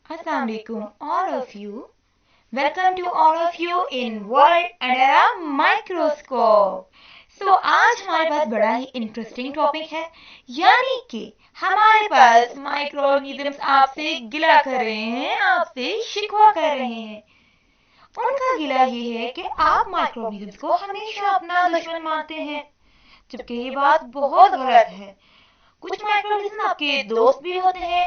Assalamu alaikum all of you. Welcome to all of you in World Under a Microscope. आज हमारे पास बड़ा ही interesting topic है, यानी कि हमारे पास माइक्रो ऑर्गेनिजम्स आपसे गिला कर रहे हैं, आपसे शिकवा कर रहे हैं। उनका गिला ये है कि आप माइक्रो ऑर्गेनिजम्स को हमेशा अपना दुश्मन मानते हैं, जबकि ये बात बहुत गलत है। कुछ माइक्रो ऑर्गेनिज्म आपके दोस्त भी होते हैं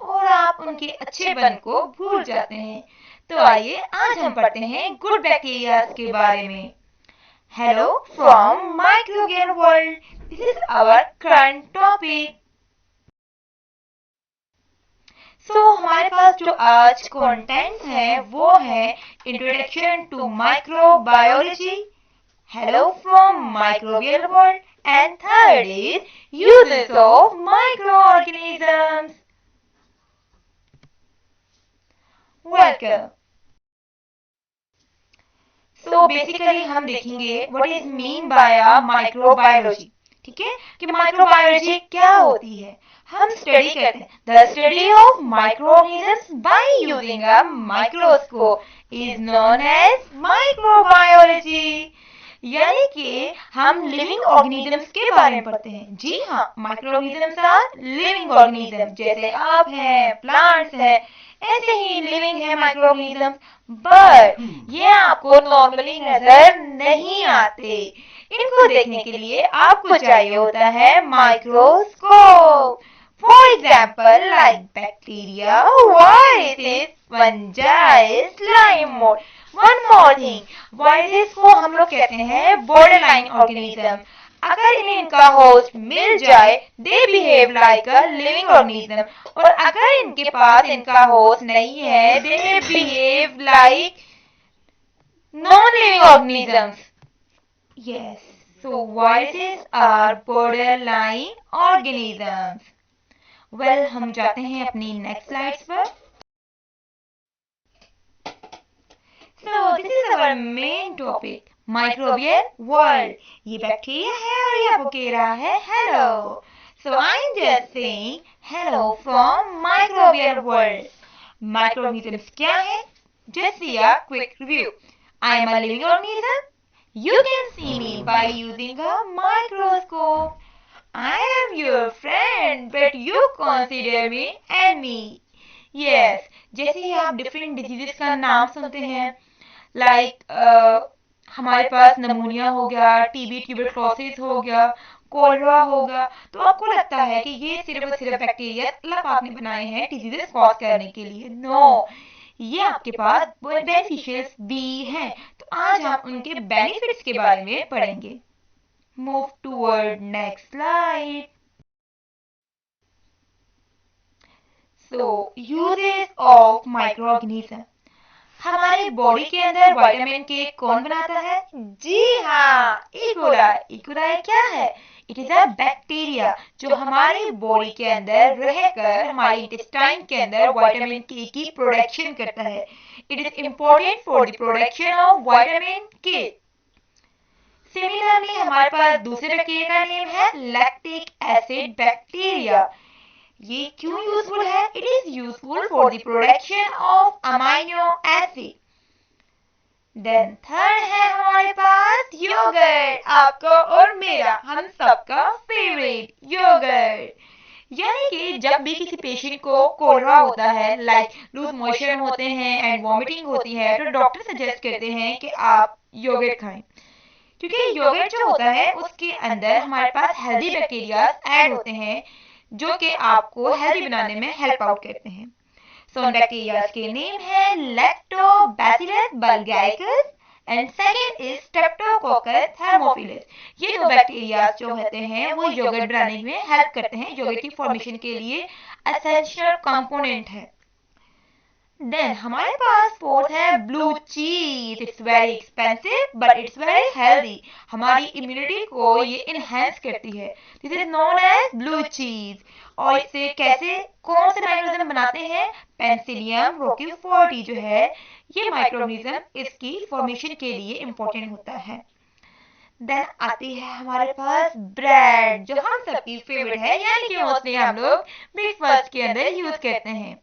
और आप उनके अच्छेपन को भूल जाते हैं। तो आइए आज हम पढ़ते हैं गुड बैक्टीरिया के बारे में। Hello from microbial world, this is our current topic. हमारे पास जो आज कंटेंट है वो है introduction to microbiology, hello from microbial world, and third is uses of microorganisms. Welcome. Basically हम देखेंगे what is mean by a microbiology. ठीक है कि माइक्रोबायोलॉजी क्या होती है। हम स्टडी करते हैं the study of microorganisms by using a microscope is known as microbiology, यानी कि हम लिविंग ऑर्गेनिजम्स के बारे में पढ़ते हैं। जी हाँ, microorganisms are living organisms, जैसे आप हैं, प्लांट्स हैं, ऐसे ही लिविंग है माइक्रो ऑर्गेनिजम्स, बट ये आपको नॉर्मली नजर नहीं आते। इनको देखने के लिए आपको चाहिए होता है microscope. For example like bacteria, viruses, fungi, slime mould. One more thing, viruses को हम लोग कहते हैं बॉर्डरलाइन ऑर्गेनिज्म। अगर इन्हें इनका होस्ट मिल जाए, they behave like a living organism, और अगर इनके पास इनका होस्ट नहीं है, they behave like non living organisms. Yes, so viruses are borderline organisms. Well, हम जाते हैं अपनी नेक्स्ट स्लाइड्स पर। So this is our main topic, microbial world. ये बैक्टीरिया है और ये आपको कह रहा है hello. So I'm just saying hello from microbial world. Microorganisms क्या है? Just see a quick review. I am a living organism. You can see me by using a microscope. I am your friend, but you consider me enemy. Yes, जैसे ही आप different diseases का नाम सुनते हैं, हमारे पास नमूनिया हो गया, टीबी ट्यूबरक्लोसिस हो गया, कोलरा होगा, तो आपको लगता है कि ये सिर्फ और सिर्फ बैक्टीरिया अल्लाह पाक ने बनाए हैं डिजीजेस कॉज करने के लिए। नो, ये आपके पास बेनिफिशियल्स भी हैं। तो आज हम उनके बेनिफिट्स के बारे में पढ़ेंगे। Move toward next slide. Uses of microorganism. हमारे बॉडी के अंदर विटामिन के कौन बनाता है? जी हाँ, इकोलाई। इकोलाई क्या है? इट इज अ बैक्टीरिया जो हमारी बॉडी के अंदर रहकर हमारे इंटेस्टाइन के अंदर विटामिन के की प्रोडक्शन करता है। It is important for the production of vitamin के। सिमिलरली हमारे पास दूसरे बैक्टीरिया का नेम है लैक्टिक एसिड बैक्टीरिया। ये क्यों यूजफुल है? It is useful for the production of amino acid. Then third है हमारे पास योगर्ट, आपका और मेरा, हम सबका फेवरेट योगर्ट। यानी कि जब भी किसी पेशेंट को कोलरा होता है, लाइक लूज मोशन होते हैं एंड वॉमिटिंग होती है, तो डॉक्टर सजेस्ट करते हैं कि आप योगर्ट खाएं, क्योंकि योगर्ट जो होता है उसके अंदर हमारे पास हेल्दी बैक्टीरिया ऐड होते हैं जो कि आपको हेल्दी बनाने में हेल्प आउट करते हैं। सो बैक्टीरिया के नेम है Lactobacillus bulgaricus and second is Streptococcus thermophilus. ये दो बैक्टीरिया जो होते हैं वो योगर्ट बनाने में हेल्प करते हैं, योगर्ट की फॉर्मेशन के लिए एसेंशियल कंपोनेंट है। देन हमारे पास फोर्थ है blue cheese. It's very expensive but it's very healthy. हमारी इम्यूनिटी को ये इनहेंस करती है। This is known as blue cheese. और इसे कैसे, कौन से माइक्रोऑर्गेनिज्म बनाते हैं? पेनिसिलियम रोकेफोर्टी जो है ये माइक्रोऑर्गेनिज्म इसकी फॉर्मेशन के लिए इंपॉर्टेंट होता है। देन आती है हमारे पास ब्रेड, जो हम सबकी फेवरेट है, यानी कि मोस्टली हम लोग ब्रेकफास्ट के अंदर यूज करते हैं।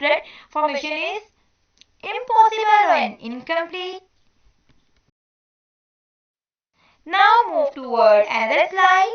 bread formation is impossible and incomplete. Now move toward another slide.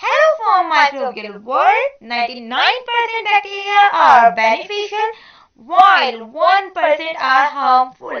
Hello from microbial world. 99% bacteria are beneficial while 1% are harmful.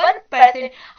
1%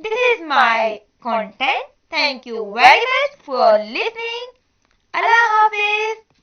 This is my content. Thank you very much for listening. Allah Hafiz.